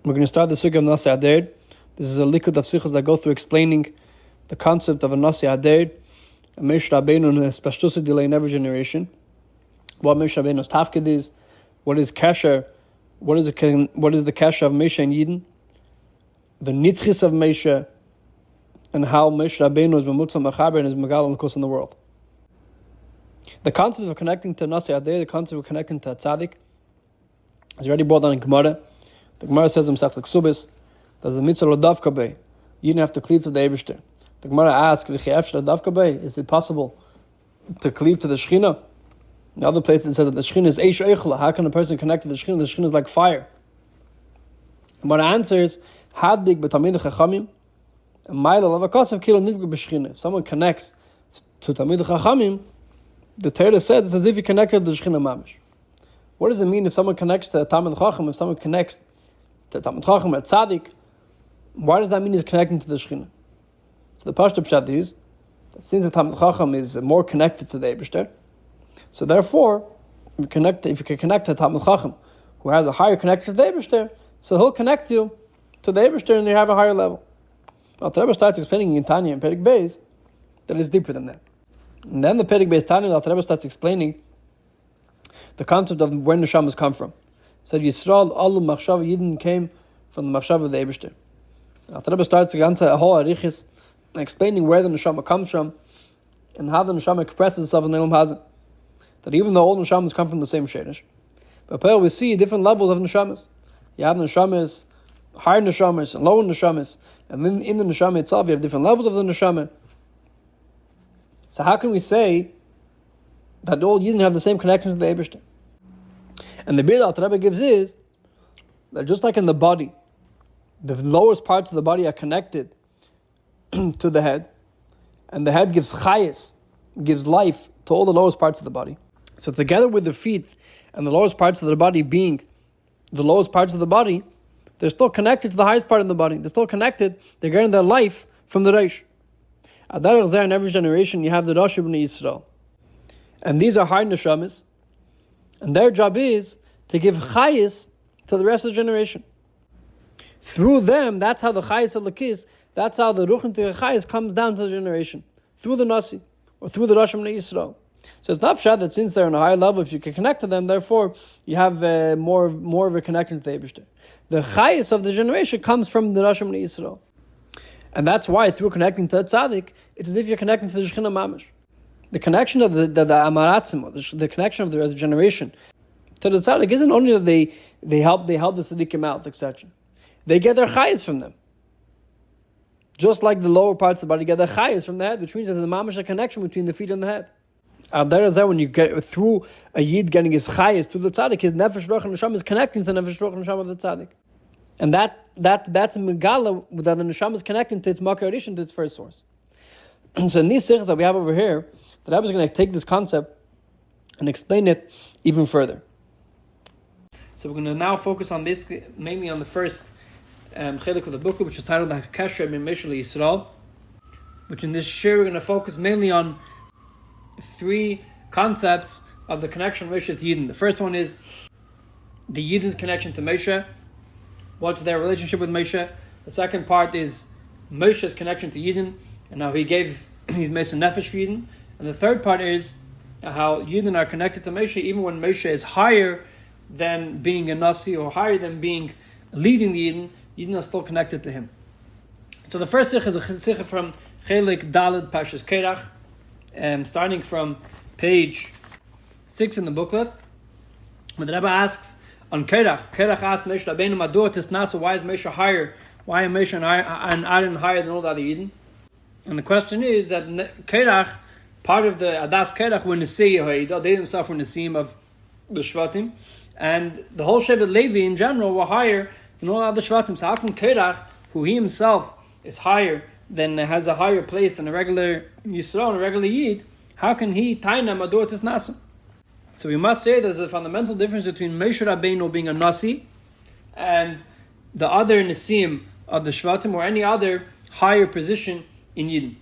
We're going to start the sugya of Nossi Hador. This is a Likkutei Sichos that go through explaining the concept of a Nossi Hador, a Moshe Rabbeinu and a special delay in every generation. What Moshe Rabbeinu's tafkid is, what is kasher, what is the kasher of Moshe and Yidden, the nitzchis of Moshe, and how Moshe Rabbeinu is b'mutzah mechaber and is megal and in the world. The concept of connecting to Nossi Hador, the concept of connecting to a tzaddik, is already brought down in Gemara. The Gemara says himself like Subis, there's a mitzvah l'davka bei. You don't have to cleave to the Eibishter. The Gemara asks, is it possible to cleave to the Shechina? In other places it says that the Shechina is eish eichla. How can a person connect to the Shechina? The Shechina is like fire. The Gemara answers, hadbig b'tamid chachamim, and ma'ila lavakasav kilo nidbig b'Shechina. If someone connects to Tamid Chachamim, the Torah says it's as if he connected to the Shechina mamish. What does it mean if someone connects to Tamid Chacham? If someone connects to Tamid Chacham, a tzaddik, why does that mean he's connecting to the Shechina? So the Pashto Pshat is that since the Tamid Chacham is more connected to the Eibishter, so therefore, if you can connect to Tamid Chacham, who has a higher connection to the Eibishter, so he'll connect you to the Eibishter and you have a higher level. Now, the Rebbe starts explaining in Tanya and Perek Beis that it's deeper than that. And then the Perek Beis Tanya, the Rebbe starts explaining the concept of where neshamas come from. So Yisrael, Alu Machshava Yidden came from the Machshava of the Eibishter. Now, the Rebbe starts a whole arichis explaining where the neshama comes from and how the neshama expresses itself in the Elam Hazim. That even though all neshamas come from the same sherish, but here we see different levels of neshamas. You have neshamas, higher neshamas, and lower neshamas, and then in the neshama itself you have different levels of the neshama. So how can we say that all Yidden have the same connections to the Eibishter? And the Bid'ah the Rebbe gives is that just like in the body, the lowest parts of the body are connected to the head, and the head gives chayis, gives life to all the lowest parts of the body. So together with the feet and the lowest parts of the body being the lowest parts of the body, they're still connected to the highest part of the body. They're still connected. They're getting their life from the Reish. Adar in every generation you have the Rosh Ibn Yisrael. And these are high neshamas. And their job is to give chayis to the rest of the generation. Through them, that's how the chayis of Lakis, that's how the ruch into the chayis comes down to the generation. Through the Nasi, or through the Rosh Ibn Yisrael. So it's not pshat that since they're on a higher level, if you can connect to them, therefore you have more of a connection to the Eibishter. The chayis of the generation comes from the Rosh Ibn Yisrael. And that's why through connecting to the tzaddik, it's as if you're connecting to the Shechina mamish. The connection of the amaratzim, or the connection of the generation to the tzaddik isn't only that they help the tzaddikim out, etc. They get their chayis from them. Just like the lower parts of the body get their chayis from the head, which means there's a mamish connection between the feet and the head. There is that when you get through a yid getting his chayis through the tzaddik, his nefesh ruach and neshama is connecting to the nefesh ruach and neshama of the tzaddik, and that's a megala that the neshama is connecting to its makar addition to its first source. So in these sichos that we have over here, the Rebbe is going to take this concept and explain it even further. So we're going to now focus on basically mainly on the first chelik of the book, which is titled the Akasher min Moshe Yisrael, which in this shiur we're going to focus mainly on three concepts of the connection of Moshe to Yidden. The first one is the Yidden's connection to Moshe. What's their relationship with Moshe? The second part is Moshe's connection to Yidden, and how he gave his Mesa Nefesh for Yidden. And the third part is how Yidden are connected to Moshe, even when Moshe is higher than being a Nasi or higher than being leading the Yidden, Yidden are still connected to him. So the first sikh is a sikh from Chelik Daled Pashas Kerach, starting from page 6 in the booklet, when the Rebbe asks on Kerach asks Moshe Rabbeinu Mador Tisnasu, why is Moshe higher? Why are Moshe and Aaron higher than all the other Yidden? And the question is that Kerach, part of the Adas Kerach, were Nishii Yehoidah, they themselves were Nishim of the Shvatim, and the whole Shevet Levi in general were higher than all other Shvatim. So how can Kerach, who he himself is higher than has a higher place than a regular Yisrael and a regular Yid, how can he Taina Mador Tisnasu? So we must say there's a fundamental difference between Moshe Rabbeinu being a Nasi and the other Nisim of the Shvatim or any other higher position in Yidden.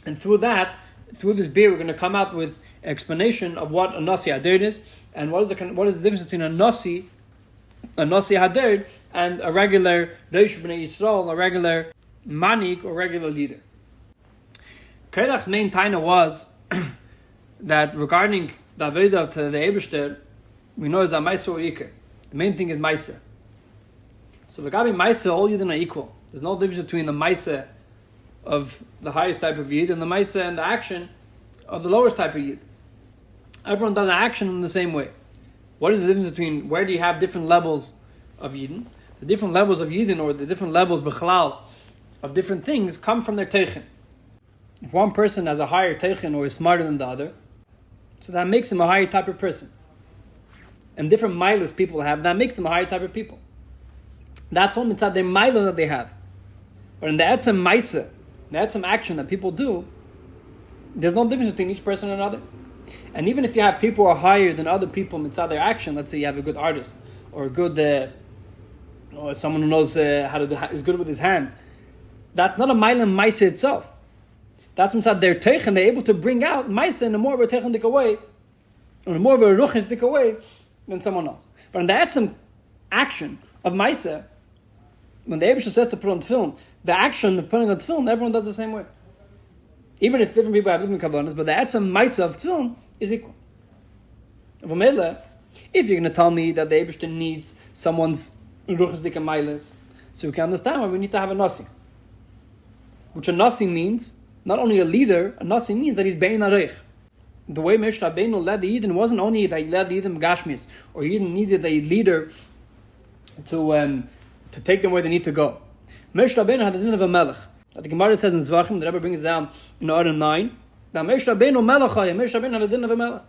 And through this beer, we're going to come out with an explanation of what a Nossi Hador is and what is the difference between a Nossi Hador and a regular Reish B'nai Yisrael, a regular manik or regular leader. Korach's main taina was that regarding the Avodah to the Eibishter, we know is a Maisa or Iker. The main thing is Maisa. So the Gabi Maisa, all Yidden are equal. There's no difference between the Maisa of the highest type of Yid and the Maisa and the action of the lowest type of Yid. Everyone does an action in the same way. What is the difference between where do you have different levels of Yidden? The different levels of Yidden, or the different levels B'chalal of different things, come from their Teichen. If one person has a higher Teichen or is smarter than the other, so that makes him a higher type of person. And different milas people have, that makes them a higher type of people. That's all mitzad their mila that they have. But in the etzem maisa, the etzem action that people do, there's no difference between each person and another. And even if you have people who are higher than other people mitzad their action, let's say you have a good artist, or a good, or someone who knows how to is good with his hands, that's not a mila maisa itself. That's mitzad their teichen, they're able to bring out maisa in a more of a teichen way, or in a more of a ruchish way than someone else. But in the etzem action of maisa, when the Eibusher says to put on tefillin, the action of putting on tefillin, everyone does the same way. Even if different people have different kavanas, but the etzem maisa of tefillin is equal. If you're going to tell me that the Eibusher needs someone's ruchas dika mailas, so we can understand why we need to have a Nossi. Which a Nossi means, not only a leader, a Nossi means that he's bein areich. The way Moshe Rabbeinu led the Yidden wasn't only that he led the Yidden Gashmis, or Yidden needed a leader to take them where they need to go. Moshe Rabbeinu had the din of a melech. The Gemara says in Zvachim, the Rebbe brings down in Order 9, that Moshe Rabbeinu melechaya, Moshe Rabbeinu had the din of a melech.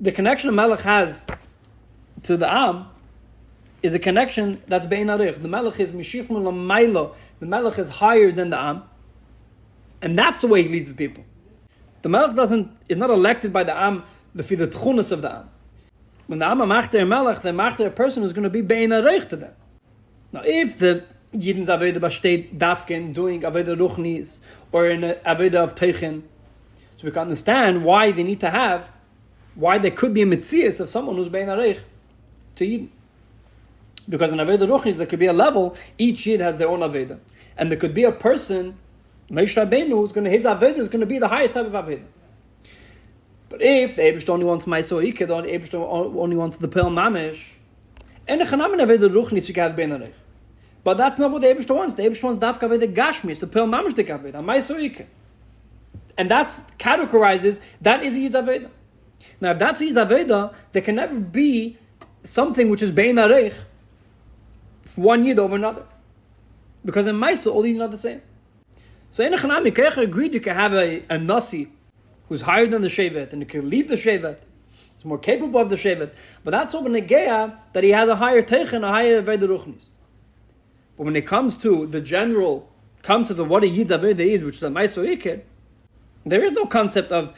The connection a melech has to the Am is a connection that's bein arich. The melech is mishich l'maylo. The melech is higher than the Am, and that's the way he leads the people. The melech is not elected by the Am the tchunas of the Am. When the Am macht their melech, they macht their person who's going to be bein arich to them. Now, if the Yidden's Aveda besteht Dafkin doing Aveda Ruchnis or in Aveda of Teichen, so we can understand why they need to have, why there could be a Metzias of someone who's Bein Areich to Yidden. Because in Aveda Ruchnis there could be a level, each Yid has their own Aveda. And there could be a person, Moshe Rabbeinu, who's his Aveda is going to be the highest type of Aveda. But if the Eibishter only wants Maiso Iked, or the Eibishter only wants the Pel Mamish, and the Chanam in Aveda Ruchnis you can have Bein Areich. But that's not what the Eibishter wants. The Eibishter wants Dafka Aveda Gashmis, the Pel Mamish Dik Aveda, Maiso Iked. And that categorizes, that is a Yid's Aveda. Now, if that's a Yid's Aveda, there can never be something which is Bein Areich, one Yid over another. Because in Maisa, all Yidden are the same. So in a Chanam, you can agree you can have a Nossi who's higher than the Shevet, and he can lead the Shevet, he's more capable of the Shevet, but that's over Negeya, that he has a higher Teichen, a higher Aveda Ruchnis. But when it comes to the general, what a Yid's Aveda is, which is a Maiso Iked, there is no concept of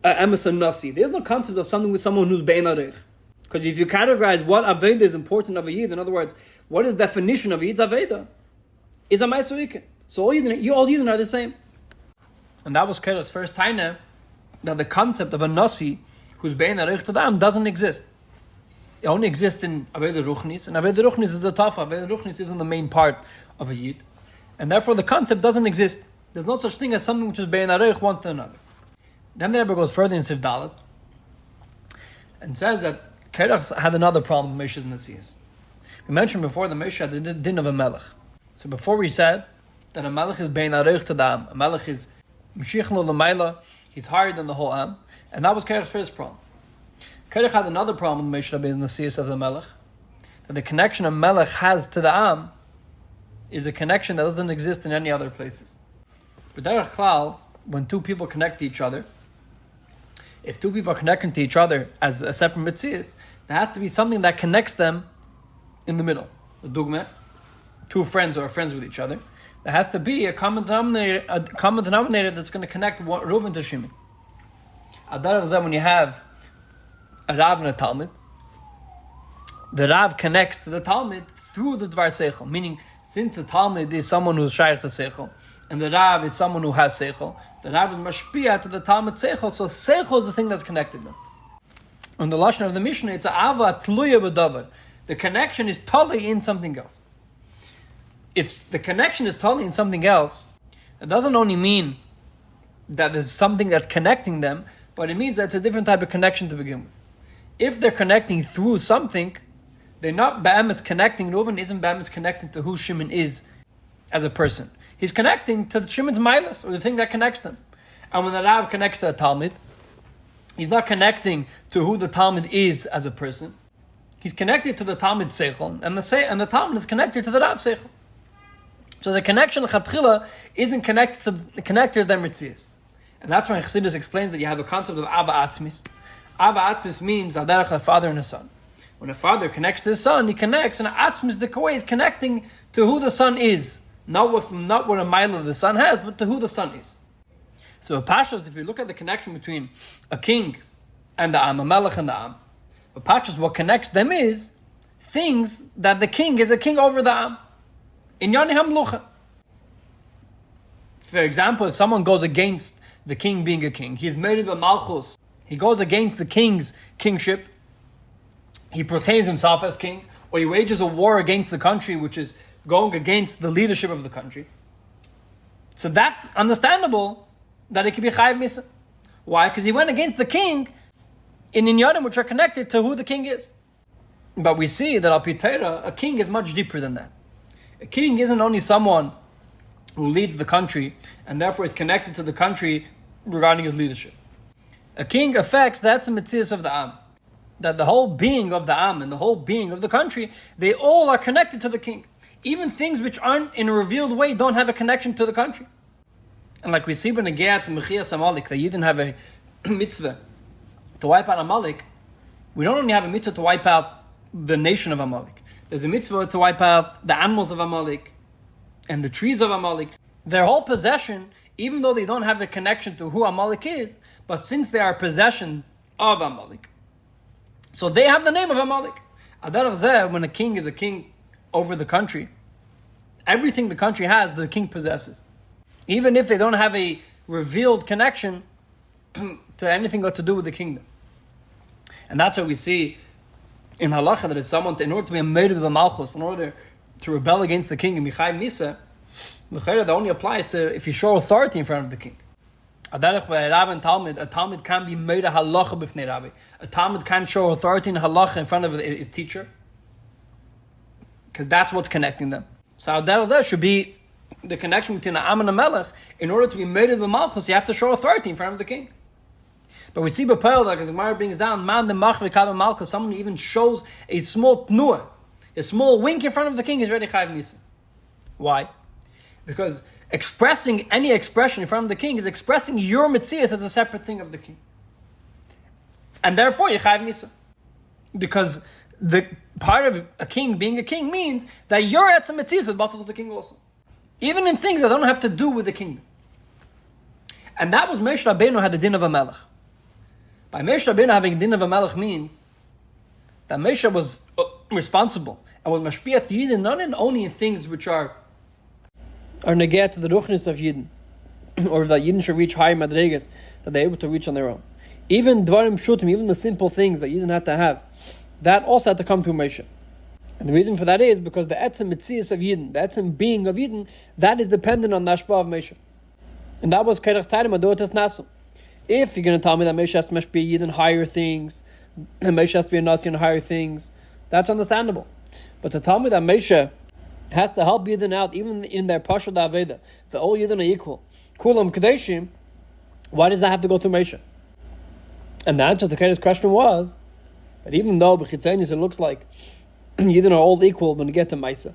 Emerson Nossi. There is no concept of something with someone who's Bein Arich. Because if you categorize what Aveda is important of a Yid, in other words, what is the definition of Yid's Aveda, is a Maiso Iked. So all Yidden are the same. And that was Kovetz's first taina, that the concept of a Nossi who's Bein Arich to them doesn't exist. It only exists in Aveda Ruchnis, and Aveda Ruchnis is a tafa. Aveda Ruchnis isn't the main part of a Yid, and therefore the concept doesn't exist. There's no such thing as something which is Bein Areich one to another. Then the Rebbe goes further in Sif Dalet and says that Korach had another problem with Moshe's Nesias. We mentioned before that Moshe had the din of a melech. So before we said that a melech is Bein Areich to the Am, a melech is Mishich Lo L'mayla, he's higher than the whole Am, and that was Korach's first problem. Korach had another problem with Moshe Rabbeinu's Nesias of the Melech, that the connection a Melech has to the Am is a connection that doesn't exist in any other places. But Derech Klal, when two people connect to each other, if two people are connecting to each other as a separate Metzias, there has to be something that connects them in the middle. The Dugma, two friends who are friends with each other, there has to be a common denominator that's going to connect Reuven to Shimon. Adarach Zeh, when you have a Rav and a Talmud, the Rav connects to the Talmud through the Dvar Seichel, meaning since the Talmud is someone who's Shaykh to Seichel, and the Rav is someone who has Seichel, the Rav is Mashpia to the Talmud Seichel, so Seichel is the thing that's connected them. On the Lashon of the Mishnah, it's a Ava Tluya B'Davar. The connection is totally in something else. If the connection is totally in something else, it doesn't only mean that there's something that's connecting them, but it means that it's a different type of connection to begin with. If they're connecting through something, they're not Ba'am connecting. Reuven isn't Ba'am connecting to who Shimon is as a person. He's connecting to Shimon's Milas, or the thing that connects them. And when the Rav connects to a Talmud, he's not connecting to who the Talmud is as a person. He's connected to the Talmud Seichel, and the Talmud is connected to the Rav Seichel. So the connection of Chatchila isn't connected to the Metzias. And that's why Chassidus explains that you have a concept of Ava Atzmis. Ava Atzmis means Aderech, a father and a son. When a father connects to his son, he connects, and Atzmis, the Kawai, is connecting to who the son is. Not what a mila the son has, but to who the son is. So Pashas, if you look at the connection between a king and the Am, a Melech and the Am, Pashas, what connects them is things that the king is a king over the Am. In Yani Hamlucha. For example, if someone goes against the king being a king, he's made of Malchus, he goes against the king's kingship, he proclaims himself as king, or he wages a war against the country, which is going against the leadership of the country. So that's understandable that it could be Chayiv Misa. Why? Because he went against the king in Inyanim, which are connected to who the king is. But we see that Al Pi Torah, a king is much deeper than that. A king isn't only someone who leads the country and therefore is connected to the country regarding his leadership. A king affects, that's the Metzias of the Am. That the whole being of the Am and the whole being of the country, they all are connected to the king. Even things which aren't in a revealed way don't have a connection to the country. And like we see when Negeat Mechias Amalek, that you didn't have a mitzvah to wipe out Amalek, we don't only have a mitzvah to wipe out the nation of Amalek. There's a mitzvah to wipe out the animals of Amalek and the trees of Amalek. Their whole possession, even though they don't have a connection to who Amalek is, but since they are possession of Amalek, so they have the name of Amalek. Adarach Zeh, when a king is a king over the country, everything the country has, the king possesses. Even if they don't have a revealed connection to anything got to do with the kingdom. And that's what we see in halacha, that it's someone, in order to be a murder of the malchus, in order to rebel against the king, and Michai Misa, the chayra that only applies to if you show authority in front of the king. Adarech by Rav and Talmud, a Talmud can be murder halacha b'fnei Rabbi. A Talmud can show authority in halacha in front of his teacher, because that's what's connecting them. So that should be the connection between the Am and the Melech. In order to be murdered with Malchus, you have to show authority in front of the king. But we see B'Peil, like the Gemara brings down, Man the Mach v'Kav Malchus, someone even shows a small tnuah, a small wink in front of the king is ready Chayiv Misa. Why? Because expressing any expression in front of the king is expressing your Metzias as a separate thing of the king. And therefore, you Chayiv Misa. Because the part of a king being a king means that your Etzem Metzias is bottled to the king also. Even in things that don't have to do with the kingdom. And that was Moshe Rabbeinu had the din of a melech. By Moshe Rabbeinu having din of a melech means that Moshe was responsible and was mashpiyat to Yidden not only in things which are negat to the ruchnis of Yidden, or that Yidden should reach higher madregas that they're able to reach on their own. Even dvarim shutim, even the simple things that Yidden had to have, that also had to come through Moshe. And the reason for that is because the etzem mitzias of Yidden, the etzem being of Yidden, that is dependent on the ashpah of Moshe. And that was kerech tarim adotas nasu. If you're going to tell me that Moshe has to be Yidden higher things, and Moshe has to be a Nasi on higher things, that's understandable. But to tell me that Moshe has to help Yidden out, even in their Pasha Daveda, that all Yidden are equal, Kulam Kadeshim, why does that have to go through Moshe? And the answer to the Kedesh's question was that even though B'chitzenis it looks like Yidden are all equal when you get to Maisa,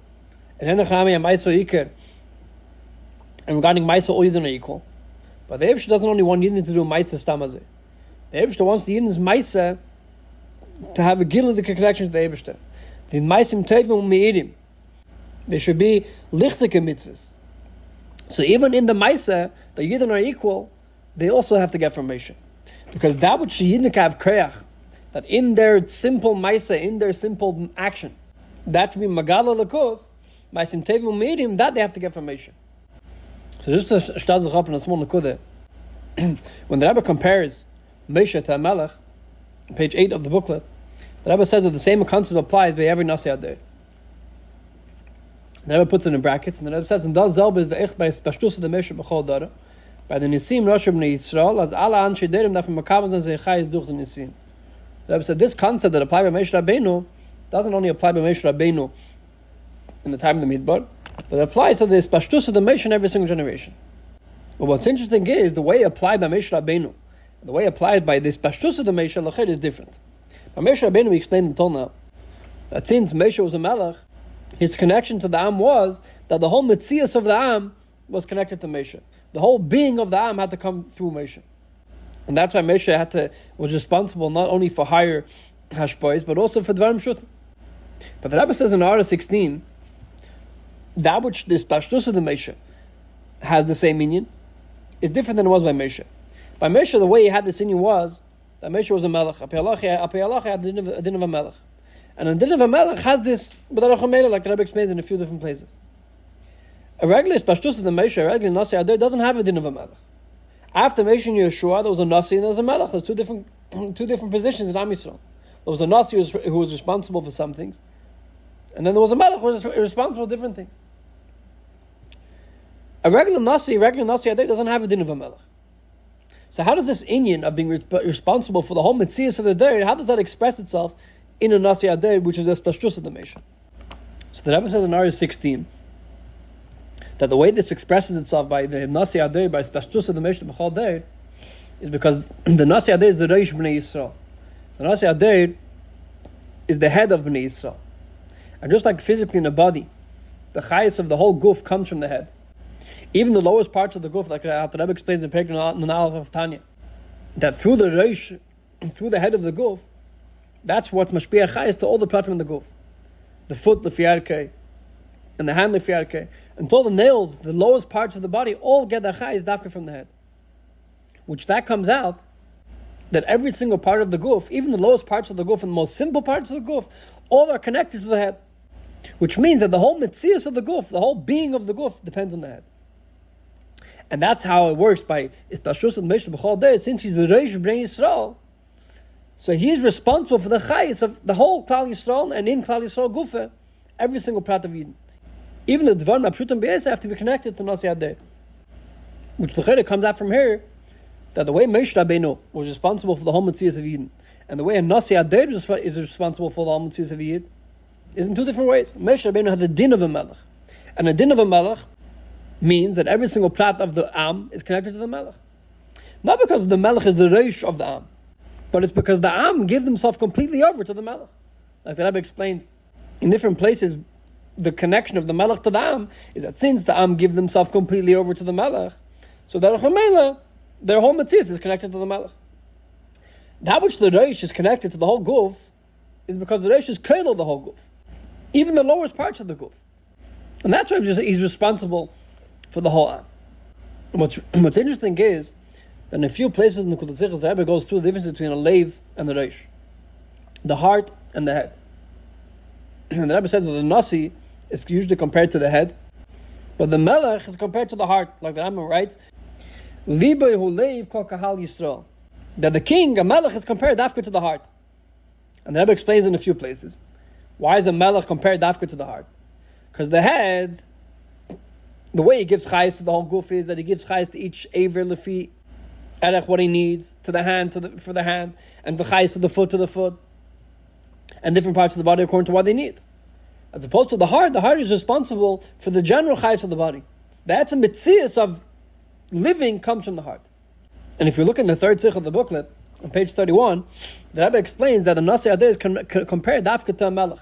and Henachami and Maisa Iker, and regarding Maisa, all Yidden are equal. But the Eibishter doesn't only want Yidden to do Maisa Stamazeh. The Eibishter wants the Yidden's Maisa to have a gil of the connection to the Eibishter. The Maisim Tevim Meirim. There should be lichtike mitzvahs. So even in the Maisa, the Yidden are equal, they also have to get from Moshe. Because that which the Yidden have koyach, that in their simple Maisa, in their simple action, that should be Magala Lakos, Maisim Tevim Meirim, that they have to get from Moshe. So just to start sich up in a small nekuda, when the Rebbe compares Moshe to a Melech, page 8 of the booklet, The Rebbe says that the same concept applies by every Nossi Hador. The Rebbe puts it in brackets, and the Rebbe says, and das selbe is the ich by Spashtus the Mesher b'chol dara, by the Nisim Rosh Bnei Yisrael, as alle Anshe Derim dafür makavan zan zeichai durch the Nisim. The Rebbe said this concept that applies by Moshe Rabbeinu doesn't only apply by Moshe Rabbeinu in the time of the Midbar, but it applies to the Spashtus of the Mesher in every single generation. But what's interesting is the way applied by Moshe Rabbeinu, the way applied by the Spashtus of the Mesher Lachet is different. By Moshe Rabbeinu we explained until now that since Moshe was a Melech, his connection to the Am was that the whole Metzias of the Am was connected to Moshe. The whole being of the Am had to come through Moshe. And that's why Moshe was responsible not only for higher hashpais, but also for Dvarim Shutim. But the Rebbe says in Ara 16, that which this Pashtus of the Moshe has the same meaning is different than it was by Moshe. By Moshe, the way he had this meaning was that Moshe was a Melech. Apei had the din of a Melech. And the din of a Melech has this, like the Rebbe explains in a few different places. A regular Pashtus of the Moshe, a regular Nossi Hador, doesn't have a din of a Melech. After Moshe and Yeshua, there was a Nossi and there was a Melech. There's two different positions in Am Yisrael. There was a Nossi who was responsible for some things, and then there was a Melech who was responsible for different things. A regular Nossi Hador doesn't have a din of a Melech. So how does this inyan of being responsible for the whole Metzias of the Dor, how does that express itself in a Nossi Hador, which is a Spashtus of the Moshe? So the Rebbe says in Ara 16 that the way this expresses itself by the Nossi Hador, by Spashtus of the Moshe b'chol Dor, is because the Nossi Hador is the Reish Bnei Yisrael. The Nossi Hador is the head of Bnei Yisrael. And just like physically in the body, the chayas of the whole guf comes from the head. Even the lowest parts of the guf, like the Rebbe explains in Perek Nun of Tanya, that through the Reish, through the head of the guf, that's what's mashpia chayas to all the pratim in the guf. The foot, the fiarkei, and the hand, the fiarkei. Until the nails, the lowest parts of the body, all get the chayas dafka from the head. Which that comes out, that every single part of the guf, even the lowest parts of the guf and the most simple parts of the guf, all are connected to the head. Which means that the whole metzias of the guf, the whole being of the guf, depends on the head. And that's how it works by Pashtus and Moshe b'chol Dor. Since he's the Reish Bnei Yisrael, so he's responsible for the chayis of the whole Klal Yisrael, and in Klal Yisrael gufa, every single prat of Eden. Even the Dvarim Apshutim B'Yis have to be connected to Nossi Hador. Which the Chayre comes out from here, that the way Moshe Rabbeinu was responsible for the whole Metzias of Eden, and the way a Nossi Hador is responsible for the whole Metzias of Eden, is in two different ways. Moshe Rabbeinu had the din of a Melech. And the din of a Melech means that every single prat of the Am is connected to the Melech. Not because the Melech is the Reish of the Am, but it's because the Am give themselves completely over to the Melech. Like the Rebbe explains in different places, the connection of the Melech to the Am is that since the Am give themselves completely over to the Melech, so that their whole Metzias is connected to the Melech. That which the Reish is connected to the whole Guf is because the Reish is kailal the whole Guf, even the lowest parts of the Guf. And that's why he's responsible for the whole Am. And what's interesting is that in a few places in the Likkutei Sichos, the Rebbe goes through the difference between a leiv and the reish, the heart and the head. And the Rebbe says that the Nossi is usually compared to the head, but the Melech is compared to the heart, like the Rebbe writes, Libay hu leiv kol kahal Yisrael, that the king, a Melech, is compared dafka to the heart. And the Rebbe explains in a few places, why is the Melech compared dafka to the heart? Because the head, the way he gives chayes to the whole guf is that he gives chayes to each aver lefi erech what he needs, to the hand for the hand, and the chayes to the foot, and different parts of the body according to what they need. As opposed to the heart is responsible for the general chayes of the body. That's a mitzias of living comes from the heart. And if you look in the third sikh of the booklet, on page 31, the Rebbe explains that the Nossi Hador is compared dafka to a melech.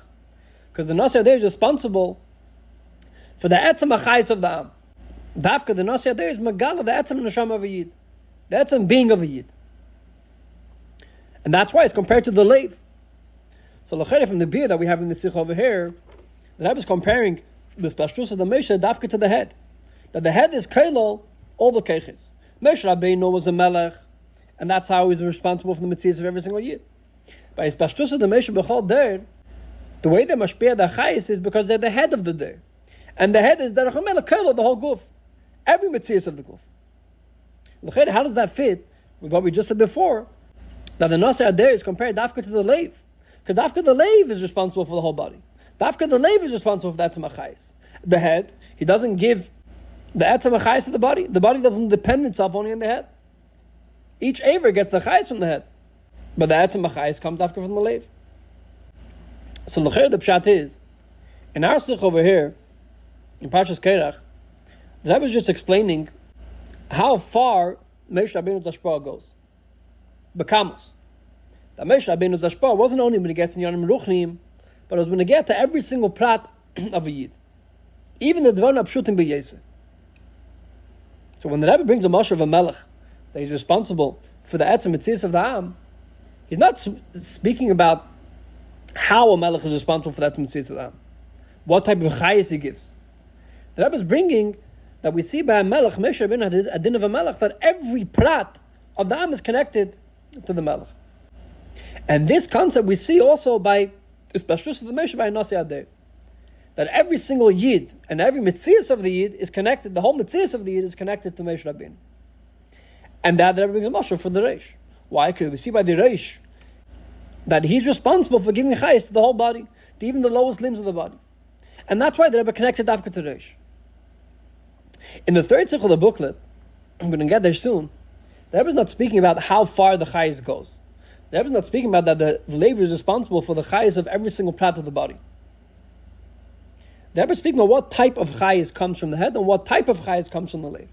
Because the Nossi Hador is responsible for the etzem achayis of the Am. Dafka, the Nossi Hador is megala, the etzem neshama of a yid. The etzem being of a yid. And that's why it's compared to the leiv. So l'chayre from the beer that we have in the sikh over here, the Rebbe is comparing the Pashtus of the Moshe dafka to the head. That the head is kailal all the keiches. Moshe Rabbeinu was a melech, and that's how he's responsible for the mitzvahs of every single yid. By his Pashtus of the Moshe b'chol Dor, the way they mashpia the chayis is because they're the head of the Dor. And the head is derech melech kailal the whole guf. Every mitzvahs of the guf. L'chayre, how does that fit with what we just said before? That the Nossi Hador is compared dafka to the leiv. Because Dafka the Leiv is responsible for the whole body. Dafka the Leiv is responsible for the Etzem HaChayis. The head, he doesn't give the Etzem HaChayis to the body. The body doesn't depend itself only on the head. Each Aver gets the Chayis from the head. But the Etzem HaChayis comes Dafka from the Leiv. So the Pshat is, in our Sikh over here, in Parshas Kerach, the Rebbe is just explaining how far Moshe Rabbeinu's Hashpah goes. Bekamos. That Moshe Rabbeinu's Hashpah wasn't only going to get to Yanim Ruchnim, but it was going to get to every single prat of a Yid. Even the Dvarna Pshutim B'Yeseh. So when the Rebbe brings a Moshe of a Melech, that he's responsible for the Etzem Mitzias of the Am, he's not speaking about how a Melech is responsible for the Etzem Mitzias of the Am. What type of Chayis he gives. The Rebbe is bringing that we see by a Melech, Moshe Rabbeinu had a din of a Melech, that every prat of the Am is connected to the Melech. And this concept we see also by, especially the Moshe by Nossi Hador, that every single Yid and every Mitzias of the Yid is connected, the whole Mitzias of the Yid is connected to Moshe Rabbeinu. And that the Rebbe brings a mashal for the Reish. Why? Because we see by the Reish that he's responsible for giving chayis to the whole body, to even the lowest limbs of the body. And that's why the Rebbe connected Dafka to Reish. In the third sikh of the booklet, I'm going to get there soon, the Rebbe is not speaking about how far the chayis goes. The Rebbe is not speaking about that the Levi is responsible for the chayis of every single part of the body. The Rebbe is speaking about what type of chayis comes from the head and what type of chayis comes from the Levi.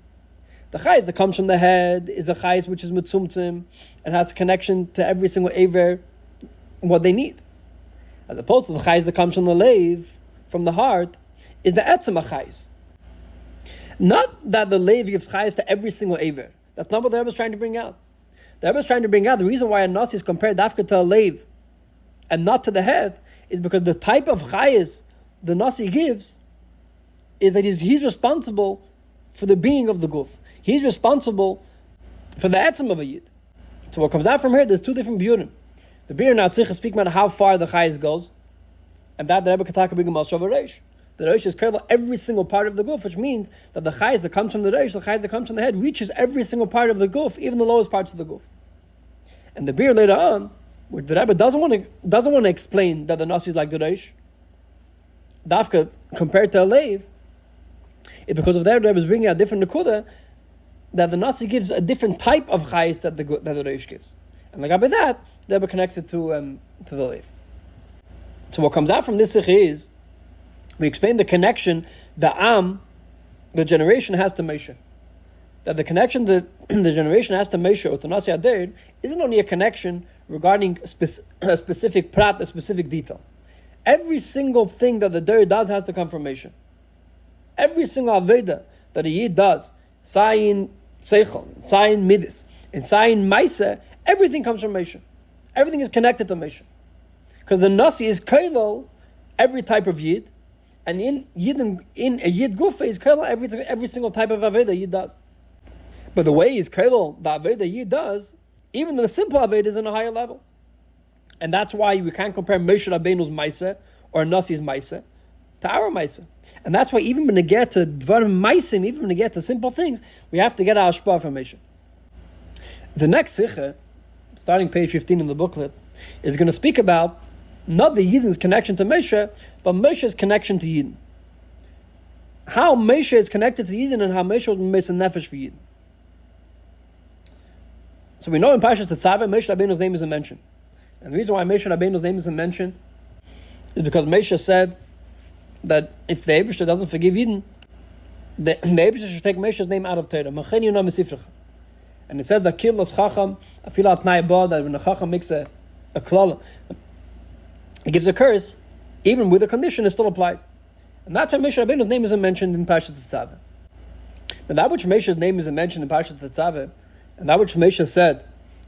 The chayis that comes from the head is a chayis which is mitzumtzim and has a connection to every single aver, what they need. As opposed to the chayis that comes from the leiv, from the heart, is the etzem chayis. Not that the leiv gives chayis to every single aver. That's not what the Rebbe is trying to bring out. The Rebbe is trying to bring out the reason why a Nossi is compared dafka to a leiv and not to the head is because the type of chayis the Nossi gives is that he's responsible for the being of the guf. He's responsible for the etzem of a yid. So what comes out from here, there's two different biurim. The biur now Sikha speak about how far the chayis goes, and that the Rebbe Kataka bring a mashal of a reish. The reish is careful every single part of the guf, which means that the chayis that comes from the reish, the chayis that comes from the head, reaches every single part of the guf, even the lowest parts of the guf. And the biur later on, where the Rebbe doesn't want to explain that the Nossi is like the reish, dafka compared to a leiv, it's because of that the Rebbe is bringing a different nekuda, that the Nossi gives a different type of chayis that the reish gives. And like by that, the Rebbe connects it to the leiv. So what comes out from this sikh is, we explain the connection the the generation has to Moshe. That the connection the generation has to Moshe or to Nossi Hador isn't only a connection regarding a specific prat, a specific detail. Every single thing that the Dor does has to come from Moshe. Every single aveda that a Yid does, Sayin Seichel, Sayin Midis, and Sayin Maisa, everything comes from Moshe. Everything is connected to Moshe. Because the Nossi is kailal every type of Yid, and in a Yid Gufa is kailal every single type of aveda Yid does. But the way he's kailal the aveda Yid does, even the simple aveda is on a higher level. And that's why we can't compare Moshe Rabbeinu's Maisa or Nossi's Maisa to our Maisa. And that's why even when we get to Dvarim Maisim, even when we get to simple things, we have to get our Ashpah from Moshe. The next Sikha, starting page 15 in the booklet, is going to speak about not the Yidin's connection to Moshe, but Moshe's connection to Yidin. How Moshe is connected to Yidin and how Moshe makes a nefesh for Yidin. So we know in Parshas Tetzaveh, Moshe Rabbeinu's name isn't mentioned. And the reason why Moshe Rabbeinu's name isn't mentioned is because Moshe said that if the Eibishter doesn't forgive Yidin, the Eibishter should take Moshe's name out of Torah. And it says that Killas Chacham, Afilat Nai, that when a Chacham makes a klala, he gives a curse, even with a condition, it still applies. And that's why Moshe Rabbeinu's name isn't mentioned in Parshas Tetzaveh. Now that which Moshe's name isn't mentioned in Parshas Tetzaveh, and that which Moshe said,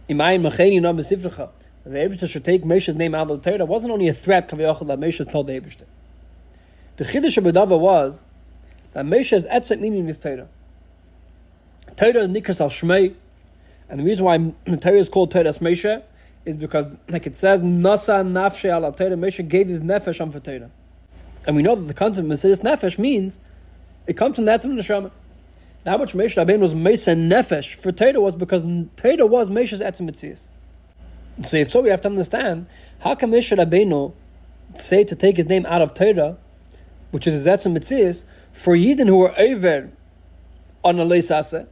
Imayim Macheni Nam B'Sifrecha, that the Eibishter should take Moshe's name out of the Torah, wasn't only a threat Kaviyachal that Moshe told the Eibishter. The Chiddush of B'Dava was that Moshe's etzet meaning is Torah. Torah is Nikas al Shmei, and the reason why the Torah is called Torah Moshe is because, like it says, Nasa Nafshe ala Torah, Moshe gave his nefesh on for Torah. And we know that the concept of Mesiris Nefesh means it comes from the Etzem Neshama. That which Moshe Rabbeinu was Mesa Nefesh for Torah was because Torah was Moshe's Etzem Metzias. So if so, we have to understand, how can Moshe Rabbeinu say to take his name out of Torah, which is that's a mitzvah, for Yidden who are over on a leisase,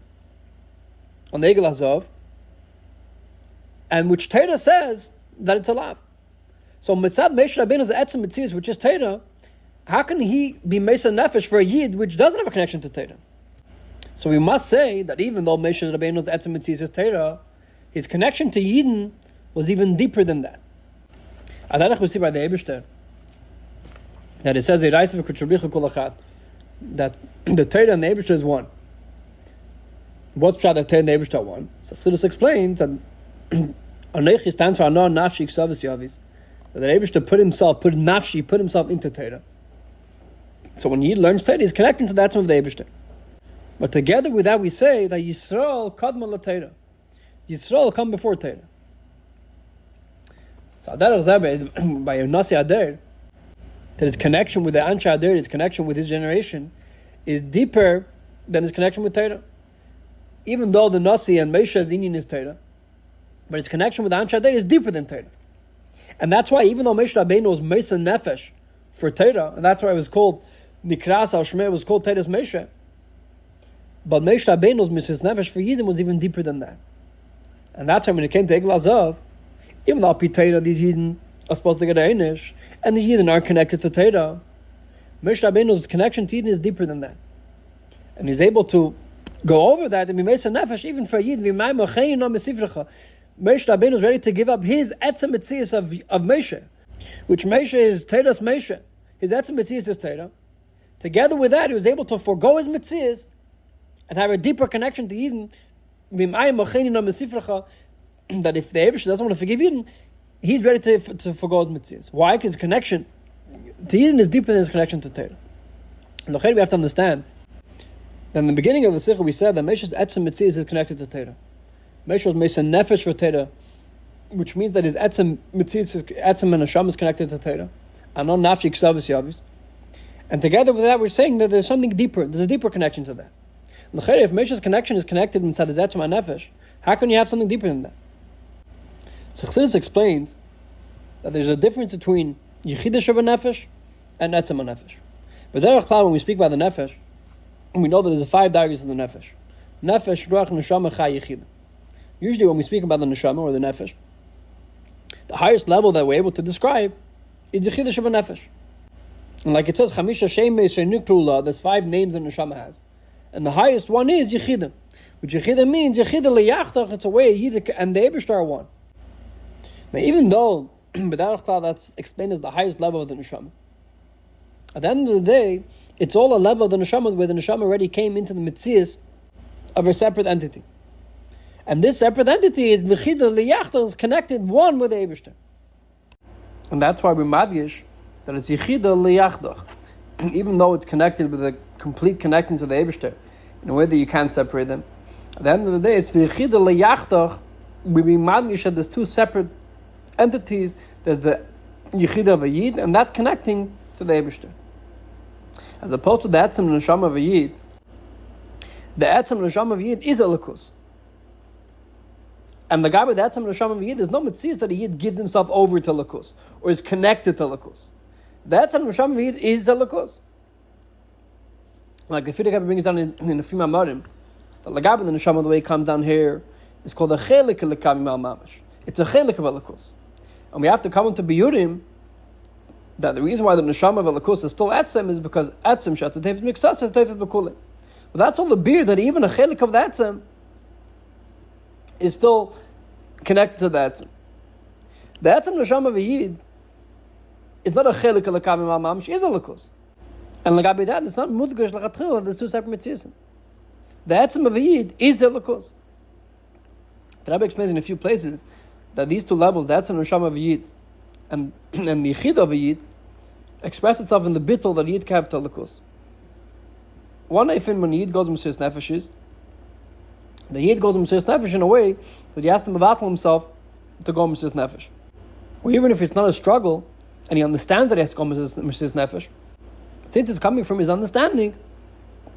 on the Egel Hazov, and which Torah says that it's allowed. So mitzad Moshe Rabbeinu's etzem mitzvah, which is Torah, how can he be Mesa Nefesh for a Yid which doesn't have a connection to Torah? So we must say that even though Moshe Rabbeinu's etzem mitzvah is Torah, his connection to Yidden was even deeper than that. Adarach we see by the Eibishter that it says that the Torah and the Eibishter is one. What's the Torah and the Eibishter one? So Chassidus explains that Anechi stands for Anor Nafshi Ksavus Yavis. That the Eibishter put himself into Torah. So when Yid learns Torah, he's connecting to that of the Eibishter. But together with that, we say that Yisrael Kadma LaTorah. Yisrael come before Torah. So that is by Nossi Hador, that his connection with the Anshe Hador, his connection with his generation, is deeper than his connection with Torah. Even though the Nasi and Moshe's union is Torah, but his connection with the Anshe Hador is deeper than Torah. And that's why even though Moshe Rabbeinu was Mesa Nefesh for Torah, and that's why it was called Nikras al Shmei, was called Torah's Moshe, but Moshe Rabbeinu's Mesa Nefesh for Yidden was even deeper than that. And that's why when it came to Egel Hazov, even though Torah, these Yidden are supposed to get a Einish, and the Yidden are connected to Torah, Moshe Rabbeinu's connection to Yidden is deeper than that. And he's able to go over that and be Mesa Nefesh even for Yidden. Moshe Rabbeinu is ready to give up his etzem mitzias of Moshe, which Moshe is Torah's Moshe. His etzem mitzias is Torah. Together with that, he was able to forego his mitzias and have a deeper connection to Yidden. That if the Eibishter doesn't want to forgive Yidden, he's ready to forego his mitzias. Why? Because his connection to Yidden is deeper than his connection to Torah. And we have to understand that in the beginning of the Sikha we said that Moshe's etzem mitzias is connected to Torah. Moshe was Mesa Nefesh for Torah, which means that his etzem mitzias, his etzem and Hashem is connected to Torah. Anon Nafshi Ksavus Yavis. And together with that, we're saying that there's something deeper. There's a deeper connection to that. If Moshe's connection is connected inside his etzem and Nefesh, how can you have something deeper than that? So Chassidus explains that there's a difference between Yechidah Nefesh and etzem and Nefesh. But there, when we speak about the Nefesh, we know that there's 5 dargis in the Nefesh. Nefesh, Ruach, Neshama, Chai, Yechidah. Usually when we speak about the Neshama or the Nefesh, the highest level that we're able to describe is Yechidah Nefesh. And like it says, Chamisha Shemei Shenukrula, there's 5 names that Neshama has. And the highest one is Yechidah. Which Yechidah means, Yechidah Leyachtach, it's a way Yiddah and the Eibishter are one. Now even though, that's explained as the highest level of the Neshama, at the end of the day, it's all a level of the Neshama where the Neshama already came into the Metzias of a separate entity. And this separate entity is Yechidah Leyachtach, is connected one with the Eibishter. And that's why we madyish that it's Yechidah Leyachtach, even though it's connected with a complete connection to the Eibishter, in a way that you can't separate them. At the end of the day, it's the Yechidah Leyachtach. We madyish that there's 2 separate entities. There's the Yechidah of a Yid, and that's connecting to the Eibishter. As opposed to the Etzem Neshama of a Yid, the Etzem Neshama of a Yid is a Likus. And the guy with the Etzem Neshama of a Yid, there's no mitzvah that a Yid gives himself over to Likus, or is connected to Likus. The Etzem Neshama of a Yid is a Likus. Like the Fidik brings down in a few Mamarim, the Lagab the Neshama, the way it comes down here, is called a Chelik Lekami Mal Mamash. It's a Chelik of a Likus. And we have to come into Biyurim that the reason why the Neshama of a Likus is still Etzem is because Etzem Shatz Tefet Miksas Tefet Bekulim. But that's all the beer that even a Chelik of the Etzem is still connected to the Etzem. The Etzem Neshama of a Yid is not a Chelik of Lekami Mal Mamash, it's a Likus. And Lagabi that, it's not Mudgash Lachatchila, there's 2 separate mitzvahs. The Etzem of a Yid is a Likus. The Rebbe explains in a few places that these 2 levels, the Etzem Neshama of a Yid and the Yechidah of a Yid, express itself in the bittul that Yid can have to Likus. One Eifin, when Yid goes to Mesiras Nefesh, the Yid goes to Mesiras Nefesh in a way that he has to mevatel himself to go to Mesiras Nefesh. Or even if it's not a struggle, and he understands that he has to go to Mesiras Nefesh, since it's coming from his understanding,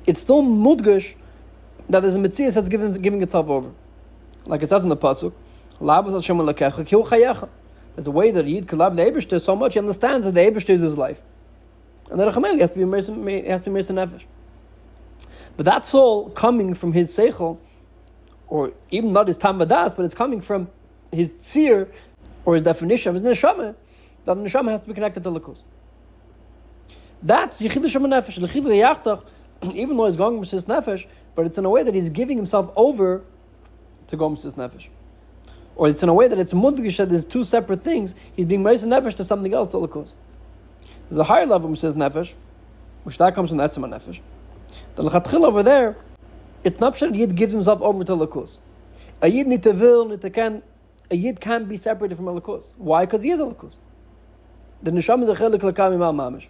it's still mudgush that there's a mitzvah that's giving itself over. Like it says in the pasuk, There's a way that a Yid could love the Eibishter so much he understands that the Eibishter is his life. And that he has to be Mersa Nefesh. But that's all coming from his Seichel, or even not his Tam Vadas, but it's coming from his Tzir, or his definition of his Neshama, that the Neshama has to be connected to Likkutei. That's Yichid Neshama Nefesh. Yichid Yachtach, even though he's going with his Nefesh, but it's in a way that he's giving himself over to go with his Nefesh. Or it's in a way that it's mudgish that there's two separate things. He's being Mersa Nefesh to something else, to Likkutei. There's a higher level of Mersa Nefesh, which that comes from the Etzema Nefesh. The L'chatchil over there, it's not that Yid gives himself over to Likkutei. A Yid need to will, need to can. A Yid can't be separated from a Likkutei. Why? Because he is a Likkutei. The Neshama is a chelik l'kam imal mamish.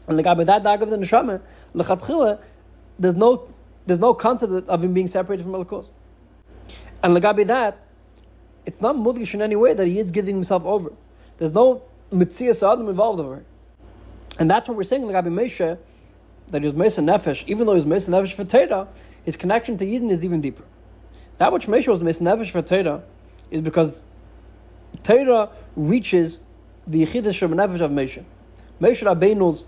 And like by that dag of the Neshama, l'chatchila, there's no concept of him being separated from a Likkutei. And like that, it's not mudgish in any way that he is giving himself over. There's no mitzias adam involved over it. And that's what we're saying like Moshe, that he was Mersa Nefesh, even though he was Mersa Nefesh for Torah, his connection to Yidden is even deeper. That which Moshe was Mersa Nefesh for Torah is because Torah reaches the Yichidus Shem Nefesh of Moshe. Moshe Rabbeinu's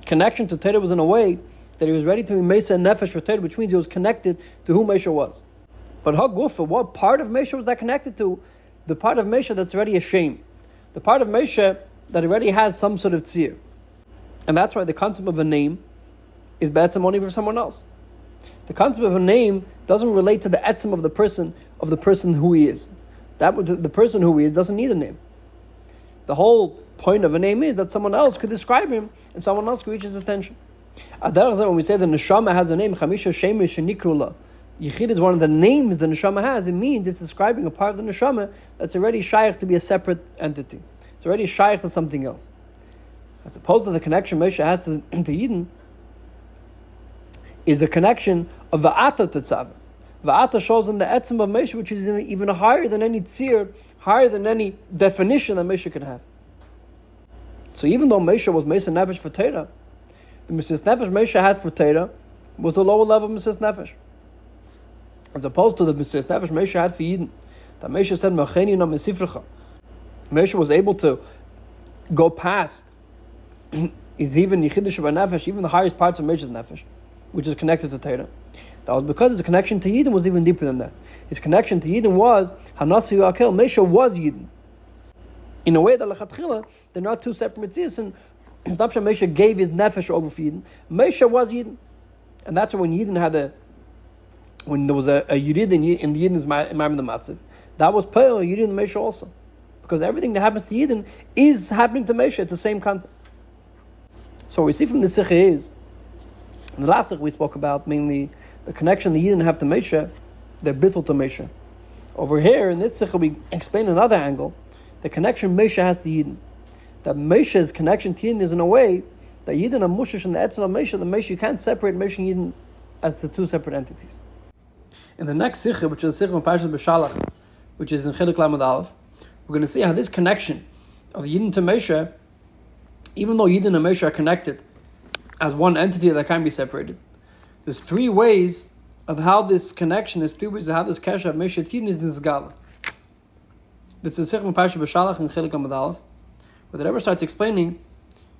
connection to Torah was in a way that he was ready to be Mersa Nefesh for Torah, which means he was connected to who Moshe was. But Hagufa, what part of Moshe was that connected to? The part of Moshe that's already ashamed. The part of Moshe that already has some sort of tzir. And that's why the concept of a name is be'etzem only for someone else. The concept of a name doesn't relate to the etzem of the person who he is. The person who he is doesn't need a name. The whole point of a name is that someone else could describe him and someone else could reach his attention. When we say the neshama has a name, Chamisha Shemesh Nikrula, Yichid is one of the names the neshama has. It means it's describing a part of the neshama that's already shaykh to be a separate entity. It's already shaykh to something else. As opposed to the connection Moshe has to Yidden, is the connection of Va'ata Tetzav. Va'ata shows in the etzem of Moshe, which is even higher than any tzir, higher than any definition that Moshe could have. So even though Moshe was Mersa Nefesh for Torah, the Mersa Nefesh Moshe had for Torah was the lower level of Mersa Nefesh. As opposed to the Mersa Nefesh Moshe had for Yidden, that Moshe said, Mecheni na mesifrecha. Moshe was able to go past is even Yichidush Nefesh, even the highest parts of Moshe's Nefesh, which is connected to Torah. That was because his connection to Yidden was even deeper than that. His connection to Yidden was Hanasi Akel. Moshe was Yidden. In a way that Lechatchila, they're not two separate mitzvahs, and it's not that Moshe gave his Nefesh over for Yidden. Moshe was Yidden. And that's when Yidden had when there was a Yurid in the Yidden's Ma'am the Matziv, that was Pe'el, Yurid and Moshe also. Because everything that happens to Yidden is happening to Moshe. It's the same concept. So what we see from the Sikha is, in the last Sikha we spoke about mainly the connection the Yidden have to Moshe, they're bittul to Moshe. Over here, in this Sikha we explain another angle, the connection Moshe has to Yidden. That Moshe's connection to Yidden is in a way that Yidden are mushish and the etzem of Moshe, the Moshe, you can't separate Moshe and Yidden as the two separate entities. In the next Sikha, which is the Sikha of Parashat B'Shalach, which is in Chiluk Lamed Aleph, we're going to see how this connection of Yidden to Moshe, even though Yidden and Moshe are connected as one entity that can't be separated, there's three ways of how this connection, there's three ways of how this kesher of Moshe to Yidden is nisgala. This is Sikha of Parashat B'Shalach in Chiluk Lamed Aleph, where the Rebbe starts explaining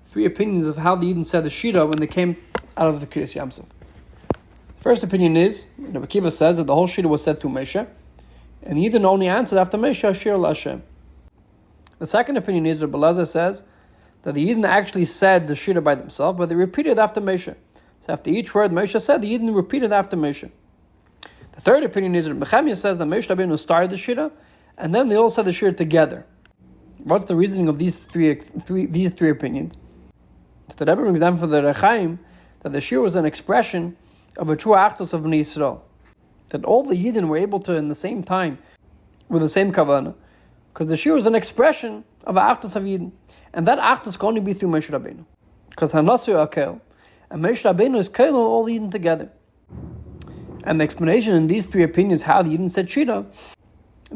three opinions of how the Yidden said the Shira when they came out of the Kriyas Yamsuf. First opinion is, Rebbe Kiva says that the whole Shira was said through Moshe, and Yidden only answered after Moshe, Shir LaHashem. The second opinion is, Rebbe Elazar says, that the Yidden actually said the Shira by themselves, but they repeated after Moshe. So after each word Moshe said, the Yidden repeated after Moshe. The third opinion is, Rebbe Chemia says that Moshe Rabbeinu started the Shira, and then they all said the Shira together. What's the reasoning of these three opinions? So the Rebbe brings down for the Rechaim that the Shira was an expression of a true achdus of Bnei Yisrael. That all the Yidden were able to, in the same time, with the same kavanah, because the Shiur is an expression of an achdus of Yidden, and that achdus can only be through Moshe Rabbeinu, because Hanasir Akel, and Moshe Rabbeinu is Kel on all the Yidden together. And the explanation in these three opinions how the Yidden said Shira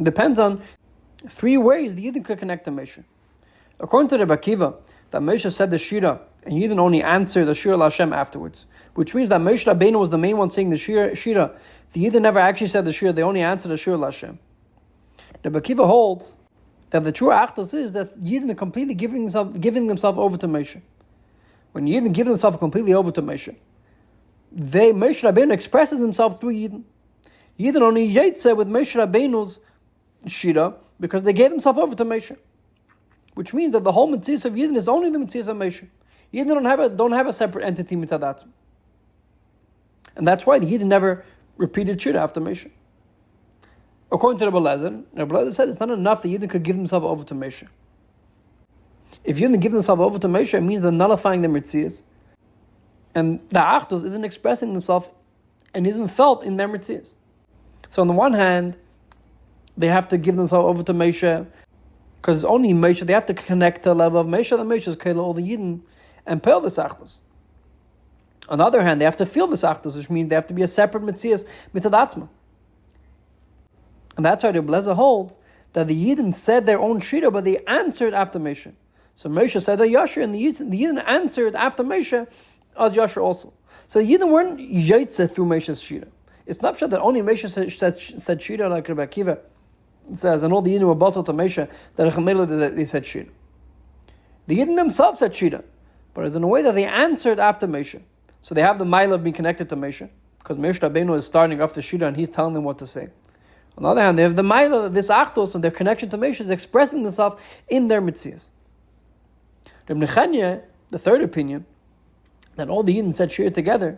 depends on three ways the Yidden could connect to Moshe. According to Rebbe Akiva, that Moshe said the Shira, and Yidden only answered the Shira LaHashem afterwards, which means that Moshe Rabbeinu was the main one saying the Shira. The Yidden never actually said the Shira, they only answered the Shira LaHashem. Rabbi Akiva holds that the true achdus is that Yidden are completely giving themselves over to Moshe. When Yidden give themselves completely over to Moshe, Moshe Rabbeinu expresses himself through Yidden. Yidden only yetze with Moshe Rabbeinu's shira because they gave themselves over to Moshe, which means that the whole mitzvah of Yidden is only the mitzvah of Moshe. Yidden don't have a separate entity mitzvah, and that's why the Yidden never repeated shira after Moshe. According to Rabbi Lezer said it's not enough that Yidden could give themselves over to Moshe. If Yidden give themselves over to Moshe, it means they're nullifying their mitzvahs, and the achdus isn't expressing themselves and isn't felt in their mitzvahs. So on the one hand, they have to give themselves over to Moshe, because it's only Moshe. They have to connect to the level of Moshe. The Moshe is Kela, all the Yidden, and pale this achdus. On the other hand, they have to feel this achdus, which means they have to be a separate mitzvahs mitadatma. And that's why the Blazer holds that the Yidden said their own shira, but they answered after Moshe. So Moshe said the Yashar, and the Yidden answered after Moshe as Yashar also. So the Yidden weren't yotze through Moshe's shira. It's not that only Moshe said shira like Rabbi Akiva says, and all the Yidden were bottled to Moshe that they said shira. The Yidden themselves said shira, but it's in a way that they answered after Moshe. So they have the mile of being connected to Moshe, because Moshe Rabbeinu is starting off the shira and he's telling them what to say. On the other hand, they have the mile, this achdus, and their connection to Moshe is expressing themselves in their mitzvahs. Reb Nechemia, the third opinion, that all the Yidden said shira together,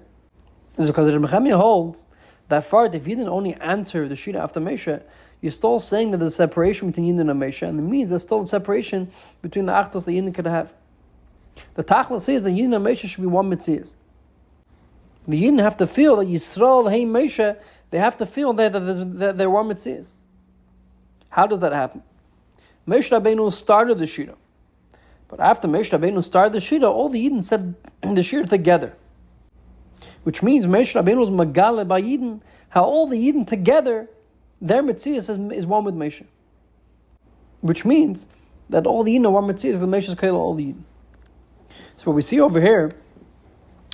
is because Reb Nechemia holds that far, if Yidden only answer the shira after Moshe, you're still saying that there's a separation between Yidden and Moshe, and it means there's still a separation between the achdus the Yidden could have. The tachlis says that Yidden and Moshe should be one mitzvahs. The Yidden have to feel that Yisrael, hey Moshe, they have to feel that they're one mitzvahs. How does that happen? Moshe Rabbeinu started the shira, but after Moshe Rabbeinu started the shira, all the Yidden said the shira together, which means Moshe Rabbeinu was magale by Yidden, how all the Yidden together, their mitzvahs is one with Moshe, which means that all the Yidden are one mitzvahs because Moshe is keilah all the Yidden. So what we see over here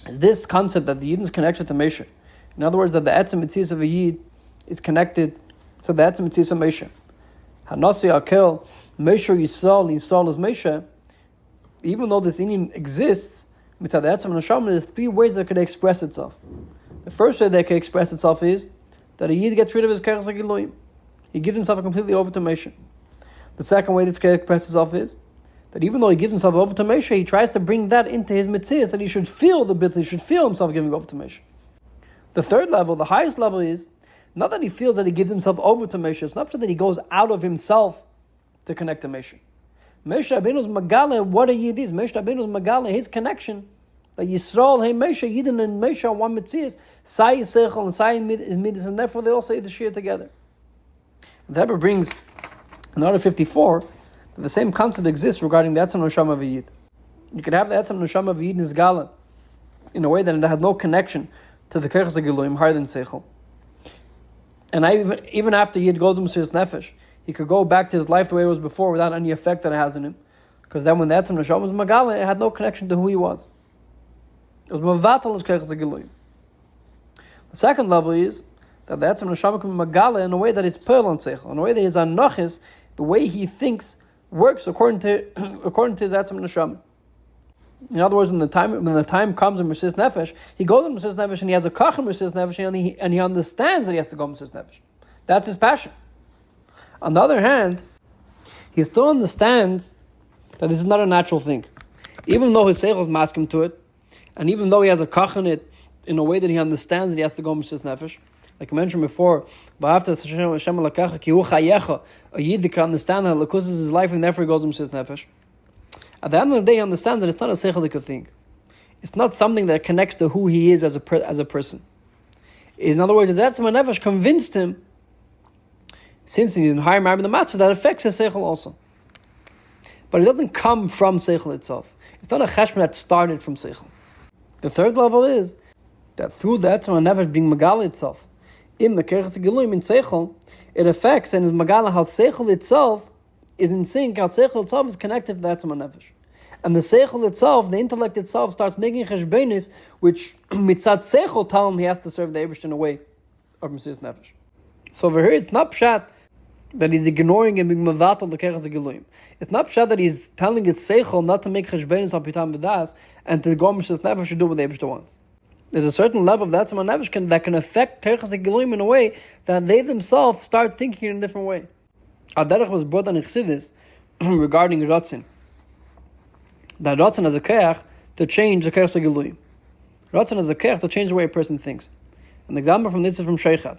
is this concept that the Yidden's connection to Moshe. In other words, that the etzem mitzvahs of a Yid is connected to the etzem mitzvahs of Moshe. Hanasi Akel, Moshe Yisrael is Moshe. Even though this union exists, mitad etzem and neshama, there's three ways that it could express itself. The first way that it can express itself is that a Yid gets rid of his keres hagiluim. He gives himself completely over to Moshe. The second way this can express itself is that even though he gives himself over to Moshe, he tries to bring that into his mitzvahs, that he should feel the bit, he should feel himself giving over to Moshe. The third level, the highest level, is not that he feels that he gives himself over to Moshe. It's not that he goes out of himself to connect to Moshe. Moshe Rabbeinu's magale, what a Yid is. Moshe Rabbeinu's magale, his connection, that Yisrael, hey Moshe, Yidden and Moshe are one mitzvahs, Sai is Seichel and Sai is Midas, and therefore they all say the shir together. And the Rebbe brings in order 54 that the same concept exists regarding the etzem neshama of a Yid. You could have the etzem neshama of a Yid in his gala in a way that it had no connection to the keres hagiluim, higher than Seichel. And even after Yid goes to Mesiras Nefesh, he could go back to his life the way it was before without any effect that it has in him. Because then when the etzem neshama was magala, it had no connection to who he was. It was mavatal his keres hagiluim. The second level is that the etzem neshama can be magala in a way that it's pearl and Seichel, in a way that his anochis, the way he thinks, works according to his etzem neshama. In other words, when the time comes in Mesiras Nefesh, he goes in Mesiras Nefesh and he has a kach in Mesiras Nefesh and he understands that he has to go in Mesiras Nefesh. That's his passion. On the other hand, he still understands that this is not a natural thing. Even though his seichel is masking to it, and even though he has a kach in it in a way that he understands that he has to go in Mesiras Nefesh, like I mentioned before, a Yid can understand that Likkutei is his life and therefore he goes in Mesiras Nefesh. At the end of the day, he understands that it's not a seichelic thing. It's not something that connects to who he is as a person. In other words, his etzem nefesh convinced him, since he's in higher marriage than the matzah, that affects his seichel also. But it doesn't come from seichel itself. It's not a cheshbon that started from seichel. The third level is that through the etzem nefesh being magala itself in the keres hagiluim in seichel, it affects and is magala how seichel itself is in sync, how seichel itself is connected to the etzem nefesh. And the seichel itself, the intellect itself, starts making cheshbenis, which mitzat seichel tell him he has to serve the Eibush in a way of Mesiras Nefesh. So over here, it's not pshat that he's ignoring and being mevatel the keches hagiluim. It's not pshat that he's telling his seichel not to make cheshbenis al pitam v'das and to go mishas nefesh to do what the Eibishter wants. There's a certain level of that nefesh that can affect keches hagiluim in a way that they themselves start thinking in a different way. Aderech was brought on in Chassidus regarding Ratzin. That Ratzin has a keach to change the keches hagiluim. Ratzin has a keach to change the way a person thinks. An example from this is from Sheikhad.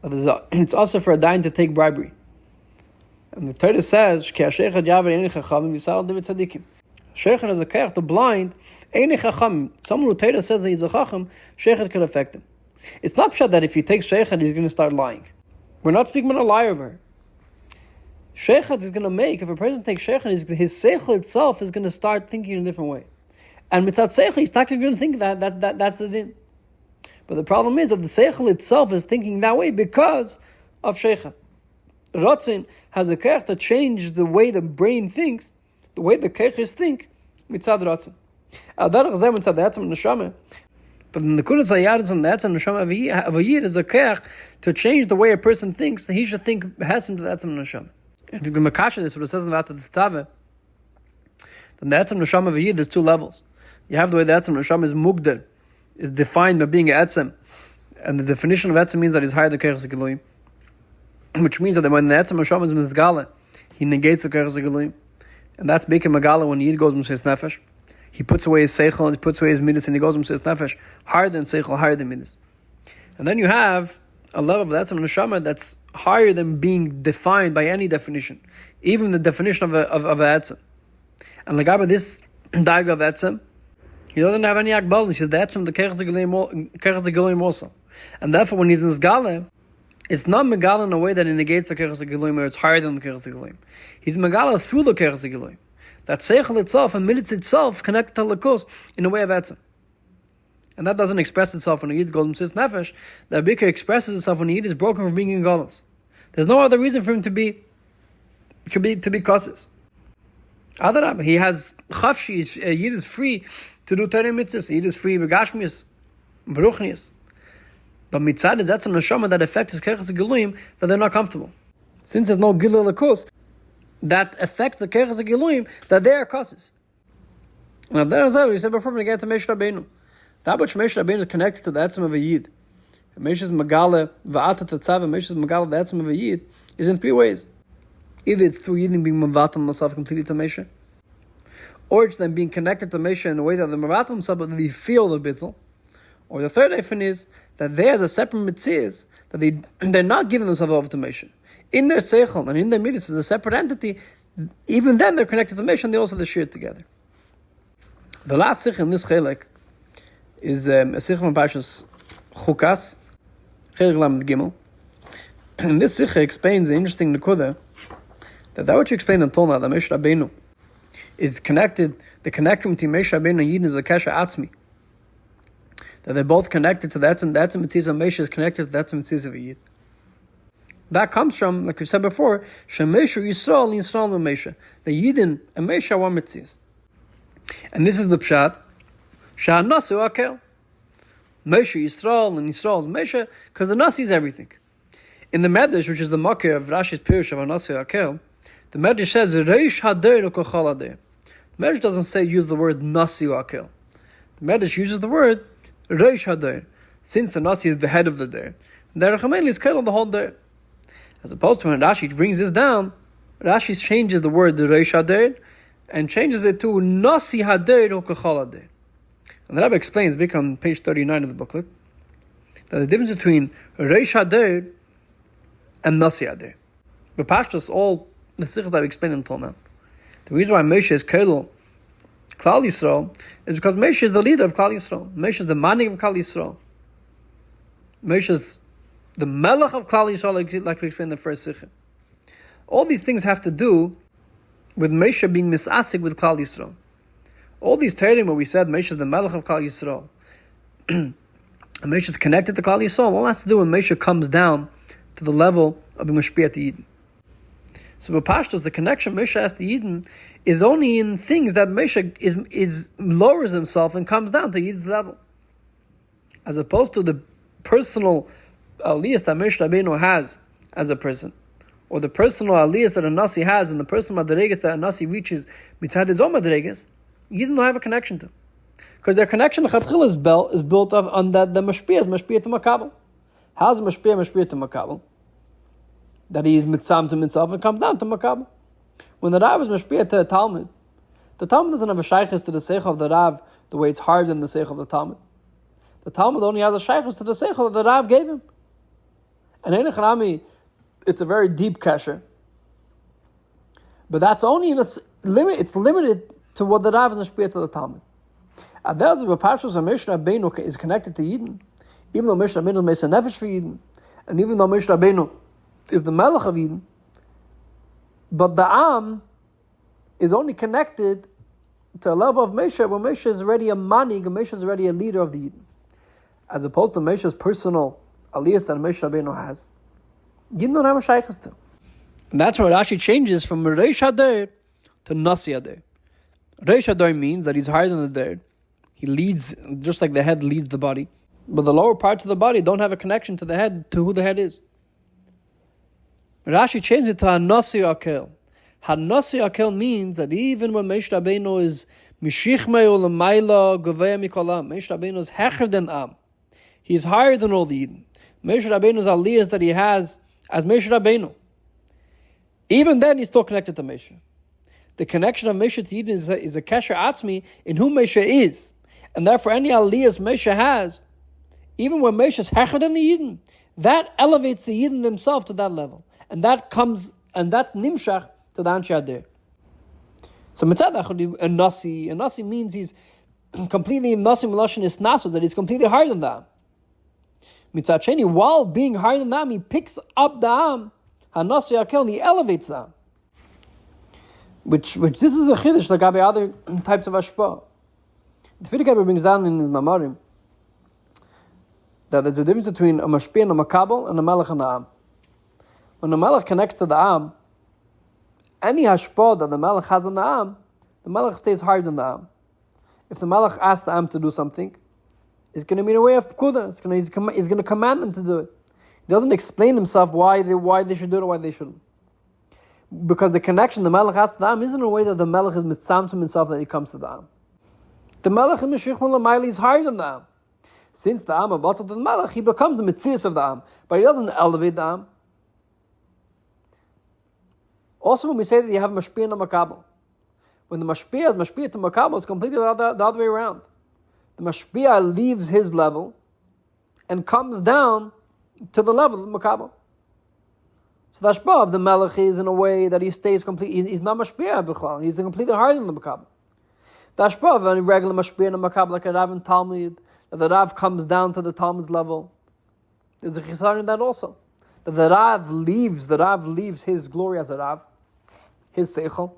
It's also for a dayan to take bribery. And the Torah says, Ki ha-sheikhad yaver eini chachamim yisal divid tzadikim. Sheikhad has a keach to blind eini chachamim. Someone who Torah says that he's a chacham, sheikhad could affect him. It's not pshat that if he takes sheikhad, he's going to start lying. We're not speaking about a liar over. Sheikhad is going to make, if a person takes sheikhad, his seichel itself is going to start thinking in a different way. And mitzat seichel, he's not going to think that's the din. But the problem is that the seichel itself is thinking that way because of sheikhad. Ratzin has a keach to change the way the brain thinks, the way the keiches think, mitzad ratzin. Adarach zeh mitzad etzem neshama. But in the kudas hayadus and the etzem neshama of a yid is a keach to change the way a person thinks, that he should think has him to the etzem neshama. If you can makasha this, what it says in the Tzaveh, then the etzem neshama of a yid, there's two levels. You have the way the etzem neshama is mugdar, is defined by being an etzem, and the definition of etzem means that he's higher than keches hagiluim, which means that when the etzem neshama is mizgala, he negates the keches hagiluim, and that's being megala when Yid goes mishas nefesh. He puts away his seichel, and he puts away his midas, and he goes mishas nefesh, higher than seichel, higher than midas. And then you have a level of the etzem neshama that's higher than being defined by any definition, even the definition of a etzem. And like this diagram of etzem, he doesn't have any akbal. He says that's from the keches hagiluim also, and therefore when he's in zgale, it's not megala in a way that it negates the keches hagiluim or it's higher than the keches hagiluim. He's megala through the keches hagiluim. That seichel itself and midas itself connect to lakos in a way of etzem, and that doesn't express itself when a yid goes mitzvah nefesh. That bikkur expresses itself when a yid is broken from being in galus. There's no other reason for him to be kasis. Adarab, he has chafshi. A yid is free to do Torah mitzvahs. Yid is free begashmius, beruchnius. But mitzad is etzem neshama that affects his keches hagiluim that they're not comfortable. Since there's no gilul lakos, that affects the keches hagiluim that they are kasis. Now there is we said before when we get to Moshe Rabbeinu. That which Moshe Rabbeinu is connected to the etzem of a yid. Moshe's megala va'atat tzava, Moshe's megala the etzem of a yid is in three ways. Either it's through yiding being mevatel himself completely to Moshe, or it's them being connected to Moshe in a way that the mevatel himself, but they feel the bittul. Or the third difference is that they as a separate mitzvahs, that they're not giving themselves over to Moshe. In their seichel and in their midas as a separate entity, even then they're connected to Moshe and they also have the shiur together. The last sikh in this chelek is a sikh from Parshas Chukas, chelek lamed gimel. And this sikh explains the interesting nekuda that which you explained until now, that Moshe Rabbeinu is connected, the connection between Moshe Rabbeinu and Yidin is a kesher atzmi. That they're both connected to that, and that's a mitzvah of Moshe is connected to that mitzvah of a Yid. That comes from, like we said before, Shemeshu Yisrael Yisrael and Moshe. The Yidin and Moshe are one mitzvahs. And this is the pshat, Shah Nossi Hador. Moshe Yisrael and Yisrael is Moshe, because the Nasi is everything. In the Medrash, which is the Makir of Rashi's Pirush of Nossi Hador, the Medrash says, Reish Hador u'kochal Hador. The Medrash doesn't say use the word Nossi Hador. The Medrash uses the word Reish Hador, since the Nasi is the head of the Dor. The Rechameli is killed on the whole Dor. As opposed to when Rashi brings this down, Rashi changes the word Reish Hador and changes it to Nossi Hador u'kochal Hador. And the Rebbe explains, back on page 39 of the booklet, that the difference between Reish Hador and Nossi Hador. The pashtos, all the sichos that I've explained until now. The reason why Moshe is Kedel Klal Yisrael is because Moshe is the leader of Klal Yisrael. Moshe is the manik of Klal Yisrael. Moshe is the melech of Klal Yisrael, like we explained in the first sichah. All these things have to do with Moshe being misasik with Klal Yisrael. All these Teirim where we said Moshe is the melech of Klal Yisrael, and Moshe is connected to Klal Yisrael, all has to do when Moshe comes down to the level of being mashpia to Yidin. So B'Pashtos, the connection Moshe has to Yidin is only in things that Moshe is lowers himself and comes down to Yid's level, as opposed to the personal aliyas that Moshe Rabbeinu has as a person, or the personal aliyahs that a Nasi has, and the personal madregas that a Nasi reaches mitzad his own madregas, Yidden don't have a connection to. Because their connection to Chatchil is built on that the mashpia is mashpia to makabel. How's mashpia to makabel? That he is mitzam to himself and comes down to makabel. When the Rav is mashpia to a Talmud, the Talmud doesn't have a shaykhis to the seichel of the Rav the way it's hard in the seichel of the Talmud. The Talmud only has a shaykhis to the seichel that the Rav gave him. And in Echanami, it's a very deep kasher. But that's only in its limit. It's limited to what the Rav is mashpia to the Talmud. And that's where Parshas Moshe Rabbeinu is connected to Yidden, even though Moshe Rabbeinu makes a nefesh for Yidden, and even though Moshe Rabbeinu is the melech of Yidden, but the Am is only connected to a level of Moshe where Moshe is already a manig, and Moshe is already a leader of the Yidden, as opposed to Moshe's personal aliyahs that Moshe Rabbeinu has. Yidden don't have a shaykhs to. And that's where it actually changes from Reish Hador to Nossi Hador. Reish Hador means that he's higher than the Dor. He leads, just like the head leads the body. But the lower parts of the body don't have a connection to the head, to who the head is. Rashi changed it to Nossi Akel. Nossi Akel means that even when Moshe Rabbeinu is Mishichmei Ulamayla Govea Mikolam, Moshe Rabbeinu is hecher than Am. He's higher than all the Yidden. Moshe Rabbeinu's aliyahs that he has as Moshe Rabbeinu. Even then, he's still connected to Moshe. The connection of Moshe to Yidden is a kesher atzmi in who Moshe is. And therefore, any aliyahs Moshe has, even when Moshe is hecher than the Yidden, that elevates the Yidden themselves to that level. And that's nimshach to the Anshe Hador. So mitzad a Nasi means he's completely Nasi Meloshin is nasos, that he's completely higher than that. Mitzad sheni, while being higher than that, he picks up the Am, HaNossi Akel, and he elevates them. Which this is a chiddush like other types of hashpah. The Fiddler brings down in his Mamarim that there's a difference between a mashpia and a makabel and a melech and a am. When the melech connects to the am, any hashpah that the melech has on the am, the melech stays higher than the am. If the melech asks the am to do something, it's going to be in a way of pekuda. He's going to command them to do it. He doesn't explain himself why they should do it or why they shouldn't. Because the connection the melech has to the am isn't in a way that the melech is mitzam to himself that he comes to the am. The melech in Meshich Mulamayli is higher than the am. Since the am abatel to the melech, he becomes the mitzias of the am, but he doesn't elevate the am. Also, when we say that you have mashpia and a makabel, when the mashpia is mashpia to makabel, it's completely the other way around. The mashpia leaves his level and comes down to the level of the makabel. So the hashpah of the melech is in a way that he stays completely. He's not mashpia b'chlal. He's completely higher than the makabel. The hashpah of any regular mashpia and a makabel, like a Rav and Talmud, that the Rav comes down to the Talmud's level. There's a chisar in that also. That the Rav leaves his glory as a Rav, his seichel,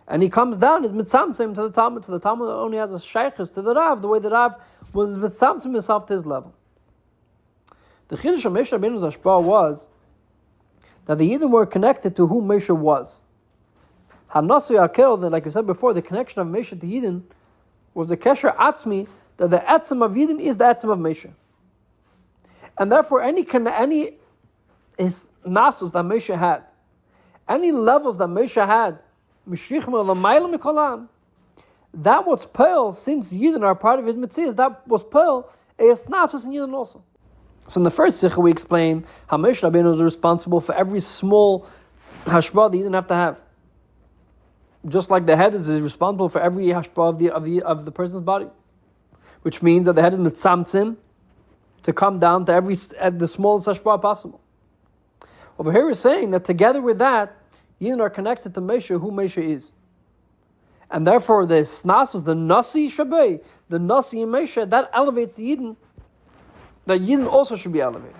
and he comes down, is mitzamtzim to the Talmud. So the Talmud only has a shaykhis to the Rav, the way the Rav was mitzamtzim himself to his level. The chiddush of Moshe Rabbeinu's hashpah was that the Yidden were connected to who Moshe was. HaNossi Akel, that like I said before, the connection of Moshe to Yidden was the kesher atzmi, that the etzem of Yidden is the etzem of Moshe. And therefore, any his nasos that Moshe had, any levels that Moshe had, that was pearl, since Yidden are part of his mitzvahs, that was pearl, a nasos in Yidden also. So in the first sikha we explained how Moshe Rabbeinu was responsible for every small hashpah that you didn't have to have. Just like the head is responsible for every hashpah of the person's body. Which means that the head is mitzamtzim to come down to the smallest hashpah possible. Over here we're saying that together with that, Yidden are connected to Moshe, who Moshe is. And therefore the snasos, the Nossi Shabbai, the Nossi and Moshe, that elevates the Yidden, that Yidden also should be elevated.